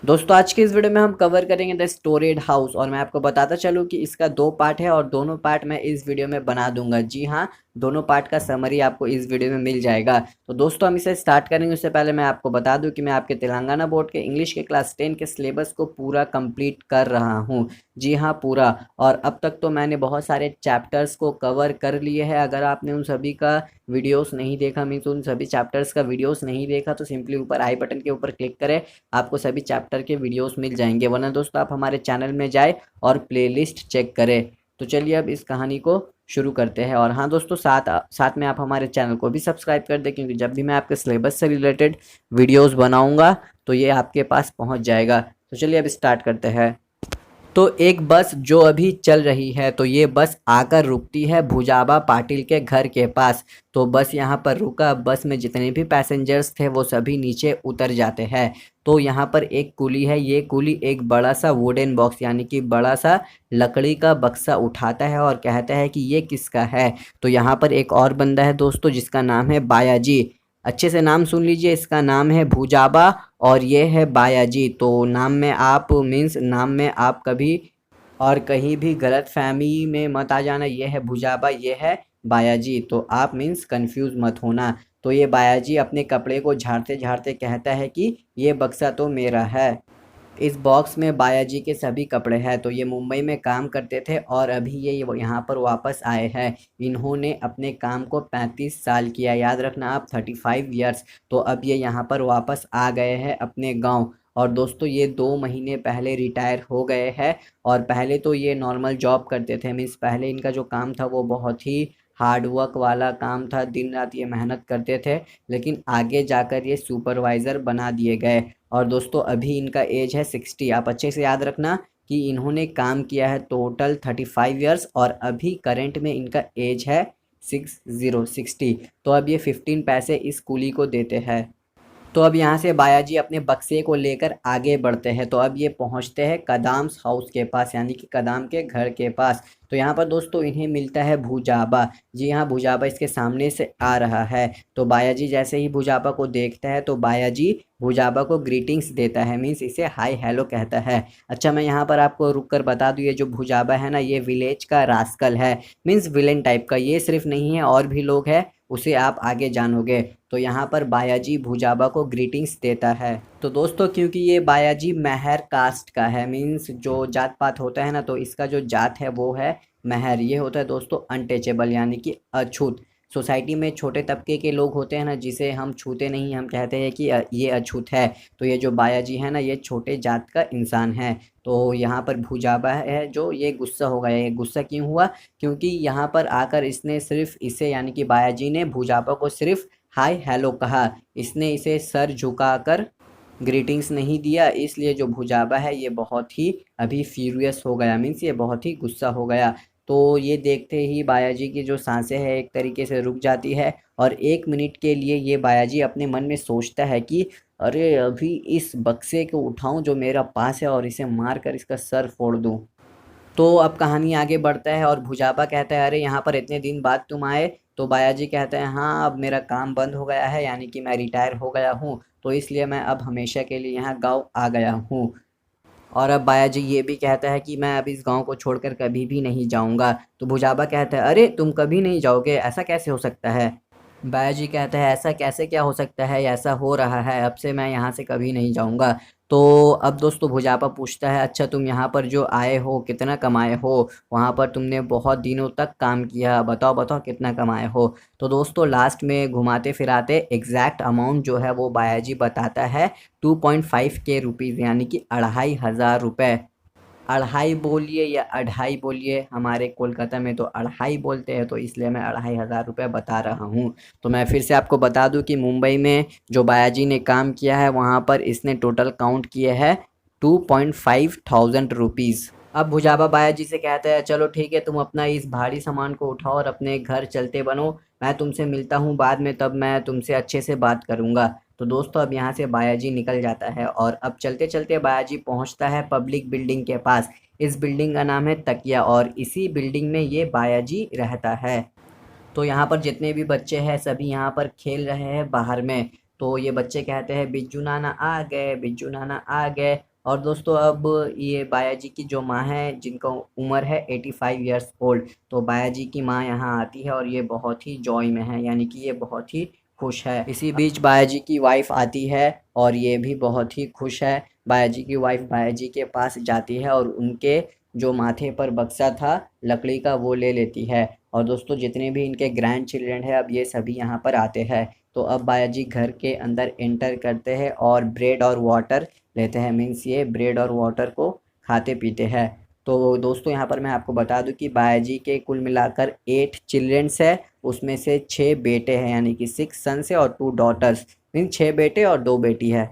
दोस्तों आज के इस वीडियो में हम कवर करेंगे द स्टोरेड हाउस और मैं आपको बताता चलूँ कि इसका 2 पार्ट है और दोनों पार्ट मैं इस वीडियो में बना दूंगा। जी हाँ, दोनों पार्ट का समरी आपको इस वीडियो में मिल जाएगा। तो दोस्तों हम इसे स्टार्ट करेंगे उससे पहले मैं आपको बता दूं कि मैं आपके तेलंगाना बोर्ड के इंग्लिश के क्लास 10 के सिलेबस को पूरा कंप्लीट कर रहा हूँ। जी हाँ, पूरा। और अब तक तो मैंने बहुत सारे चैप्टर्स को कवर कर लिए हैं। अगर आपने उन सभी का वीडियोस नहीं देखा, मीन्स उन सभी चैप्टर्स का वीडियोस नहीं देखा, तो सिंपली ऊपर आई बटन के ऊपर क्लिक करें, आपको सभी चैप्टर के वीडियोस मिल जाएंगे। वरना दोस्तों आप हमारे चैनल में जाए और प्लेलिस्ट चेक करें। तो चलिए अब इस कहानी को शुरू करते हैं। और हाँ दोस्तों, साथ साथ में आप हमारे चैनल को भी सब्सक्राइब कर दें, क्योंकि जब भी मैं आपके सिलेबस से रिलेटेड वीडियोस बनाऊंगा तो ये आपके पास पहुंच जाएगा। तो चलिए अब स्टार्ट करते हैं। तो एक बस जो अभी चल रही है, तो ये बस आकर रुकती है भुजाबा पाटिल के घर के पास। तो बस यहाँ पर रुका, बस में जितने भी पैसेंजर्स थे वो सभी नीचे उतर जाते हैं। तो यहाँ पर एक कुली है, ये कुली एक बड़ा सा वुडन बॉक्स यानी कि बड़ा सा लकड़ी का बक्सा उठाता है और कहता है कि ये किसका है। तो यहाँ पर एक और बंदा है दोस्तों जिसका नाम है बायाजी। अच्छे से नाम सुन लीजिए, इसका नाम है भुजाबा और ये है बायाजी। तो नाम में आप मीन्स नाम में आप कभी और कहीं भी गलत फहमी में मत आ जाना। ये है भुजाबा, ये है बायाजी, तो आप मीन्स कंफ्यूज मत होना। तो ये बायाजी अपने कपड़े को झाड़ते झाड़ते कहता है कि ये बक्सा तो मेरा है। इस बॉक्स में बायाजी के सभी कपड़े हैं। तो ये मुंबई में काम करते थे और अभी ये यहाँ पर वापस आए हैं। इन्होंने अपने काम को 35 साल किया, याद रखना आप, 35 ईयर्स। तो अब ये यहाँ पर वापस आ गए हैं अपने गांव। और दोस्तों ये 2 महीने पहले रिटायर हो गए हैं। और पहले तो ये नॉर्मल जॉब करते थे, मीन्स पहले इनका जो काम था वो बहुत ही हार्ड वर्क वाला काम था, दिन रात ये मेहनत करते थे। लेकिन आगे जाकर ये सुपरवाइज़र बना दिए गए। और दोस्तों अभी इनका एज है 60। आप अच्छे से याद रखना कि इन्होंने काम किया है टोटल 35 ईयर्स और अभी करंट में इनका एज है 60। तो अब ये 15 पैसे इस कूली को देते हैं। तो अब यहाँ से बायाजी अपने बक्से को लेकर आगे बढ़ते हैं। तो अब ये पहुँचते हैं कदाम्स हाउस के पास, यानी कि कदाम के घर के पास। तो यहाँ पर दोस्तों इन्हें मिलता है भुजाबा। जी हाँ, भुजाबा इसके सामने से आ रहा है। तो बायाजी जैसे ही भुजाबा को देखता है तो बायाजी भुजाबा को ग्रीटिंग्स देता है, मीन्स इसे हाय हेलो कहता है। अच्छा, मैं यहाँ पर आपको रुक कर बता दूँ, ये जो भुजाबा है ना, ये विलेज का रास्कल है, मीन्स विलेन टाइप का। ये सिर्फ नहीं है, और भी लोग हैं, उसे आप आगे जानोगे। तो यहाँ पर बायाजी भुजाबा को ग्रीटिंग्स देता है। तो दोस्तों क्योंकि ये बायाजी मेहर कास्ट का है, मीन्स जो जात पात होता है ना, तो इसका जो जात है वो है मेहर। ये होता है दोस्तों अनटचेबल, यानी कि अछूत। सोसाइटी में छोटे तबके के लोग होते हैं ना, जिसे हम छूते नहीं, हम कहते हैं कि ये अछूत है। तो ये जो बायाजी है ना, ये छोटे जात का इंसान है। तो यहाँ पर भुजाबा है जो ये गुस्सा हो गया। ये गुस्सा क्यों हुआ? क्योंकि यहाँ पर आकर इसने सिर्फ इसे, यानी कि बायाजी ने भुजाबा को सिर्फ हाय हेलो कहा, इसने इसे सर झुकाकर ग्रीटिंग्स नहीं दिया। इसलिए जो भुजाबा है ये बहुत ही अभी फ्यूरियस हो गया, मीन्स ये बहुत ही गुस्सा हो गया। तो ये देखते ही बायाजी की जो सांसें हैं एक तरीके से रुक जाती है। और 1 मिनट के लिए ये बायाजी अपने मन में सोचता है कि अरे अभी इस बक्से को उठाऊं जो मेरा पास है और इसे मार कर इसका सर फोड़ दूं। तो अब कहानी आगे बढ़ता है और भुजाबा कहता है, अरे यहाँ पर इतने दिन बाद तुम आए? तो बायाजी कहते हैं, हाँ अब मेरा काम बंद हो गया है, यानी कि मैं रिटायर हो गया हूँ, तो इसलिए मैं अब हमेशा के लिए यहाँ गाँव आ गया हूँ। और अब बायाजी ये भी कहता है कि मैं अब इस गांव को छोड़कर कभी भी नहीं जाऊंगा। तो भुजाबा कहता है, अरे तुम कभी नहीं जाओगे, ऐसा कैसे हो सकता है? बायाजी कहता है, ऐसा कैसे क्या हो सकता है, ऐसा हो रहा है, अब से मैं यहाँ से कभी नहीं जाऊँगा। तो अब दोस्तों भुजापा पूछता है, अच्छा तुम यहाँ पर जो आए हो कितना कमाए हो? वहाँ पर तुमने बहुत दिनों तक काम किया, बताओ बताओ कितना कमाए हो? तो दोस्तों लास्ट में घुमाते फिराते एग्जैक्ट अमाउंट जो है वो बायाजी बताता है 2.5 के रुपीज़, यानी कि 2500 रुपये। अढ़ाई बोलिए या अढ़ाई बोलिए, हमारे कोलकाता में तो अढ़ाई बोलते हैं, तो इसलिए मैं 2500 रुपये बता रहा हूँ। तो मैं फिर से आपको बता दूँ कि मुंबई में जो बायाजी ने काम किया है वहाँ पर इसने टोटल काउंट किए हैं 2.5 थाउजेंड रुपीज़। अब भुजाबा बायाजी से कहता है, चलो ठीक है, तुम अपना इस भारी सामान को उठाओ और अपने घर चलते बनो। मैं तुमसे मिलता हूँ बाद में, तब मैं तुमसे अच्छे से बात करूँगा। तो दोस्तों अब यहाँ से बायाजी निकल जाता है और अब चलते चलते बायाजी पहुँचता है पब्लिक बिल्डिंग के पास। इस बिल्डिंग का नाम है तकिया और इसी बिल्डिंग में ये बायाजी रहता है। तो यहाँ पर जितने भी बच्चे हैं सभी यहाँ पर खेल रहे हैं बाहर में। तो ये बच्चे कहते हैं, बिज्जू नाना आ गए, बिज्जू नाना आ गए। और दोस्तों अब ये बाया जी की जो माँ है जिनका उम्र है 85 ईयर्स ओल्ड, तो बाया जी की माँ यहाँ आती है और ये बहुत ही जॉय में है, यानी कि ये बहुत ही खुश है। इसी बीच बाया जी की वाइफ आती है और ये भी बहुत ही खुश है। बाया जी की वाइफ बाया जी के पास जाती है और उनके जो माथे पर बक्सा था लकड़ी का वो ले लेती है। और दोस्तों जितने भी इनके ग्रैंड चिल्ड्रन है अब ये सभी यहाँ पर आते हैं। तो अब बाया जी घर के अंदर एंटर करते हैं और ब्रेड और वाटर लेते हैं, मीन्स ये ब्रेड और वाटर को खाते पीते हैं। तो दोस्तों यहाँ पर मैं आपको बता दूं कि बाया जी के कुल मिलाकर 8 चिल्ड्रंस है, उसमें से 6 बेटे हैं, यानी कि 6 सन्स है और 2 डॉटर्स, मीन्स 6 बेटे और 2 बेटी है।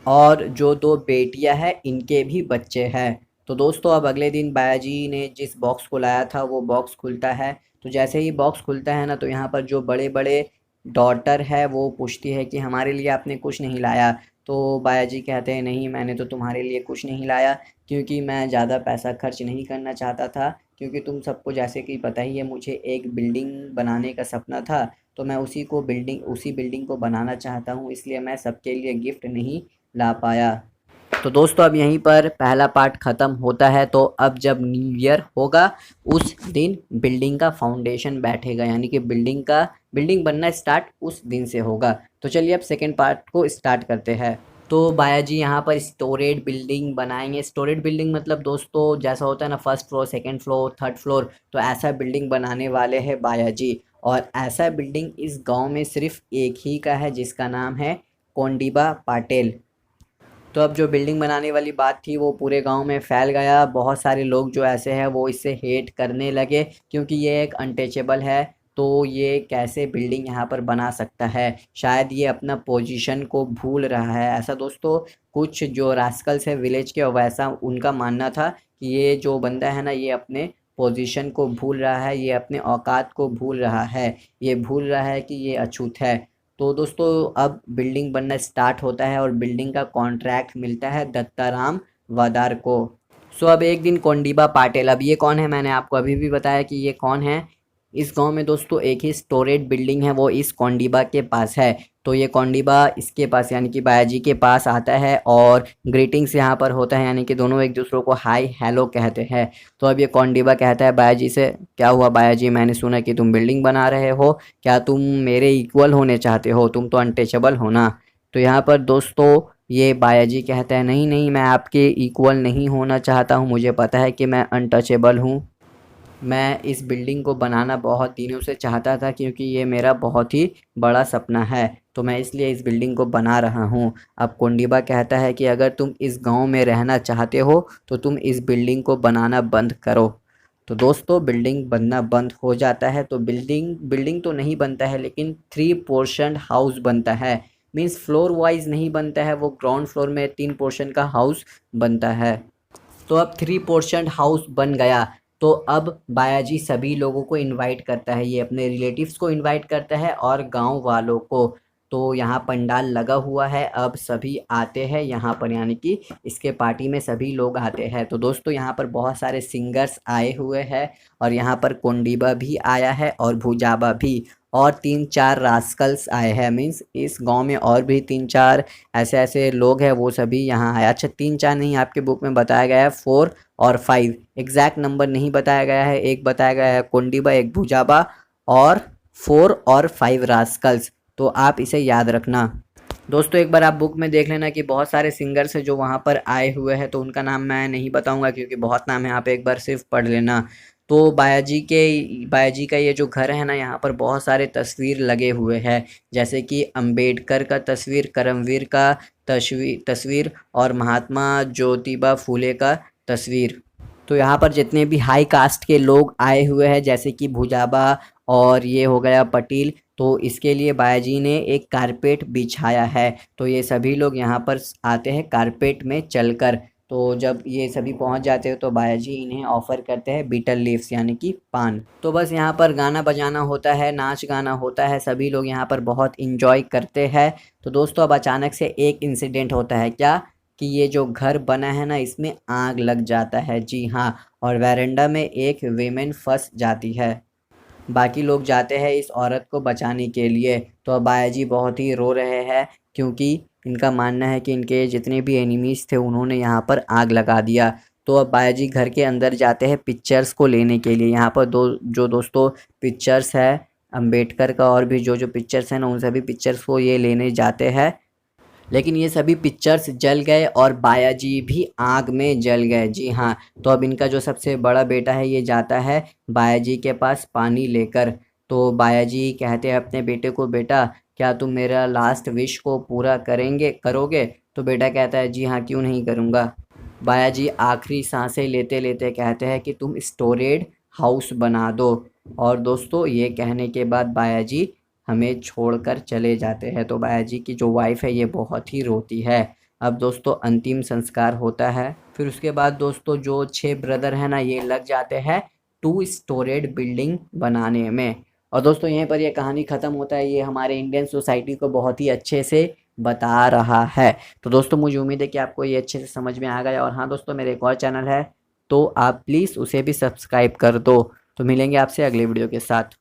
और जो 2 बेटियां हैं इनके भी बच्चे हैं। तो दोस्तों अब अगले दिन बाया जी ने जिस बॉक्स को लाया था वो बॉक्स खुलता है। तो जैसे ही बॉक्स खुलता है ना, तो यहाँ पर जो बड़े बड़े डॉटर है वो पूछती है कि हमारे लिए आपने कुछ नहीं लाया। तो बाया जी कहते हैं नहीं, मैंने तो तुम्हारे लिए कुछ नहीं लाया, क्योंकि मैं ज़्यादा पैसा खर्च नहीं करना चाहता था, क्योंकि तुम सबको जैसे कि पता ही है मुझे एक बिल्डिंग बनाने का सपना था। तो मैं उसी बिल्डिंग को बनाना चाहता हूँ, इसलिए मैं सबके लिए गिफ्ट नहीं ला पाया। तो दोस्तों अब यहीं पर पहला पार्ट ख़त्म होता है। तो अब जब न्यू ईयर होगा उस दिन बिल्डिंग का फाउंडेशन बैठेगा, यानी कि बिल्डिंग बनना स्टार्ट उस दिन से होगा। तो चलिए अब सेकेंड पार्ट को स्टार्ट करते हैं। तो बाया जी यहाँ पर स्टोरेड बिल्डिंग बनाएंगे। स्टोरेड बिल्डिंग मतलब दोस्तों जैसा होता है ना, first floor, second floor, third floor, तो ऐसा बिल्डिंग बनाने वाले हैं बाया जी। और ऐसा बिल्डिंग इस गांव में सिर्फ एक ही का है जिसका नाम है कोंडीबा पाटिल। तो अब जो बिल्डिंग बनाने वाली बात थी वो पूरे गांव में फैल गया। बहुत सारे लोग जो ऐसे हैं वो इससे हेट करने लगे, क्योंकि ये एक अनटचेबल है। तो ये कैसे बिल्डिंग यहाँ पर बना सकता है, शायद ये अपना पोजीशन को भूल रहा है, ऐसा दोस्तों कुछ जो रास्कल्स है विलेज के वैसा उनका मानना था कि ये जो बंदा है ना ये अपने पोजीशन को भूल रहा है, ये अपने औकात को भूल रहा है, ये भूल रहा है कि ये अछूत है। तो दोस्तों अब बिल्डिंग बनना स्टार्ट होता है और बिल्डिंग का कॉन्ट्रैक्ट मिलता है दत्ताराम वादार को। सो अब एक दिन कोंडीबा पाटिल, अब ये कौन है, मैंने आपको अभी भी बताया कि ये कौन है। इस गांव में दोस्तों एक ही स्टोरेज बिल्डिंग है, वो इस कोंडीबा के पास है। तो ये कोंडीबा इसके पास यानी कि बायाजी के पास आता है और ग्रीटिंग्स यहाँ पर होता है, यानी कि दोनों एक दूसरे को हाय हेलो कहते हैं। तो अब ये कोंडीबा कहता है बायाजी से, क्या हुआ बायाजी, मैंने सुना कि तुम बिल्डिंग बना रहे हो, क्या तुम मेरे इक्वल होने चाहते हो, तुम तो अनटचेबल हो ना। तो यहाँ पर दोस्तों ये बायाजी कहता है नहीं नहीं, मैं आपके इक्वल नहीं होना चाहता हूँ, मुझे पता है कि मैं अनटचेबल हूँ। मैं इस बिल्डिंग को बनाना बहुत दिनों से चाहता था, क्योंकि ये मेरा बहुत ही बड़ा सपना है, तो मैं इसलिए इस बिल्डिंग को बना रहा हूँ। अब कोंडीबा कहता है कि अगर तुम इस गांव में रहना चाहते हो तो तुम इस बिल्डिंग को बनाना बंद करो। तो दोस्तों बिल्डिंग बनना बंद हो जाता है। तो बिल्डिंग तो नहीं बनता है, लेकिन 3 पोर्शन हाउस बनता है, मीन्स फ्लोर वाइज नहीं बनता है, वो ग्राउंड फ्लोर में 3 पोर्शन का हाउस बनता है। तो अब 3 पोर्शन हाउस बन गया। तो अब बायाजी सभी लोगों को इनवाइट करता है, ये अपने रिलेटिव्स को इनवाइट करता है और गांव वालों को। तो यहाँ पंडाल लगा हुआ है, अब सभी आते हैं यहाँ पर, यानी कि इसके पार्टी में सभी लोग आते हैं। तो दोस्तों यहाँ पर बहुत सारे सिंगर्स आए हुए हैं और यहाँ पर कोंडीबा भी आया है और भुजाबा भी, और 3-4 रास्कल्स आए हैं, मीन्स इस गांव में और भी 3-4 ऐसे ऐसे लोग हैं, वो सभी यहाँ आए। अच्छा 3-4 नहीं, आपके बुक में बताया गया है 4 और 5, एग्जैक्ट नंबर नहीं बताया गया है। एक बताया गया है कोंडीबा, एक भुजाबा, और 4 और 5 रास्कल्स। तो आप इसे याद रखना। दोस्तों एक बार आप बुक में देख लेना कि बहुत सारे सिंगर्स हैं जो वहाँ पर आए हुए हैं, तो उनका नाम मैं नहीं बताऊंगा क्योंकि बहुत नाम है, आप एक बार सिर्फ पढ़ लेना। तो बायाजी का ये जो घर है ना, यहाँ पर बहुत सारे तस्वीर लगे हुए हैं, जैसे कि अंबेडकर का तस्वीर, करमवीर का तस्वीर और महात्मा ज्योतिबा फूले का तस्वीर। तो यहाँ पर जितने भी हाई कास्ट के लोग आए हुए हैं, जैसे कि भुजाबा और ये हो गया पटेल, तो इसके लिए बायाजी ने एक कारपेट बिछाया है। तो ये सभी लोग यहाँ पर आते हैं कारपेट में चलकर। तो जब ये सभी पहुँच जाते हैं तो बायाजी इन्हें ऑफ़र करते हैं बीटल लीव्स, यानी कि पान। तो बस यहाँ पर गाना बजाना होता है, नाच गाना होता है, सभी लोग यहाँ पर बहुत इंजॉय करते हैं। तो दोस्तों अब अचानक से एक इंसिडेंट होता है, क्या कि ये जो घर बना है ना इसमें आग लग जाता है, जी हाँ, और वेरेंडा में एक वीमेन फंस जाती है। बाकी लोग जाते हैं इस औरत को बचाने के लिए। तो अब बायाजी बहुत ही रो रहे हैं, क्योंकि इनका मानना है कि इनके जितने भी एनिमीज़ थे उन्होंने यहाँ पर आग लगा दिया। तो अब बाया जी घर के अंदर जाते हैं पिक्चर्स को लेने के लिए। यहाँ पर दोस्तों पिक्चर्स है अंबेडकर का, और भी जो पिक्चर्स हैं ना उन सभी पिक्चर्स को ये लेने जाते हैं। लेकिन ये सभी पिक्चर्स जल गए और बाया जी भी आग में जल गए। जी हाँ, तो अब इनका जो सबसे बड़ा बेटा है ये जाता है बाया जी के पास पानी लेकर। तो बाया जी कहते हैं अपने बेटे को, बेटा क्या तुम मेरा लास्ट विश को पूरा करोगे? तो बेटा कहता है जी हाँ, क्यों नहीं करूँगा। बाया जी आखिरी सांसें लेते लेते कहते हैं कि तुम स्टोरेज हाउस बना दो। और दोस्तों ये कहने के बाद बाया जी हमें छोड़कर चले जाते हैं। तो बाया जी की जो वाइफ है ये बहुत ही रोती है। अब दोस्तों अंतिम संस्कार होता है। फिर उसके बाद दोस्तों जो 6 ब्रदर हैं ना ये लग जाते हैं 2 स्टोरेज बिल्डिंग बनाने में। और दोस्तों यहीं पर ये कहानी ख़त्म होता है। ये हमारे इंडियन सोसाइटी को बहुत ही अच्छे से बता रहा है। तो दोस्तों मुझे उम्मीद है कि आपको ये अच्छे से समझ में आ गया। और हाँ दोस्तों, मेरे एक और चैनल है तो आप प्लीज़ उसे भी सब्सक्राइब कर दो। तो मिलेंगे आपसे अगले वीडियो के साथ।